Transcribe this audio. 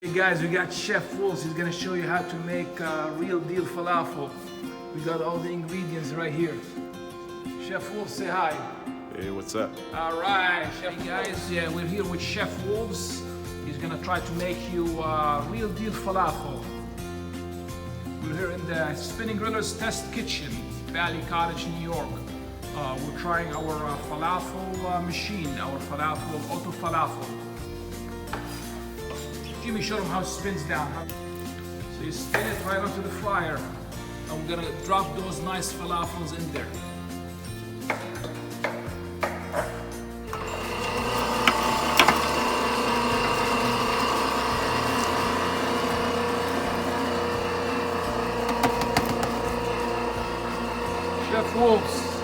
Hey guys, we got Chef Wolves. He's gonna show you how to make real deal falafel. We got all the ingredients right here. Chef Wolves, say hi. Hey, what's up? All right, Chef guys. Yeah, we're here with Chef Wolves. He's gonna try to make you real deal falafel. We're here in the Spinning Grillers Test Kitchen, Valley Cottage, New York. We're trying our falafel machine, our Falafel AutoFalafel. Jimmy, show them how it spins down. So you spin it right onto the fryer, and we're gonna drop those nice falafels in there. Chef Wolves.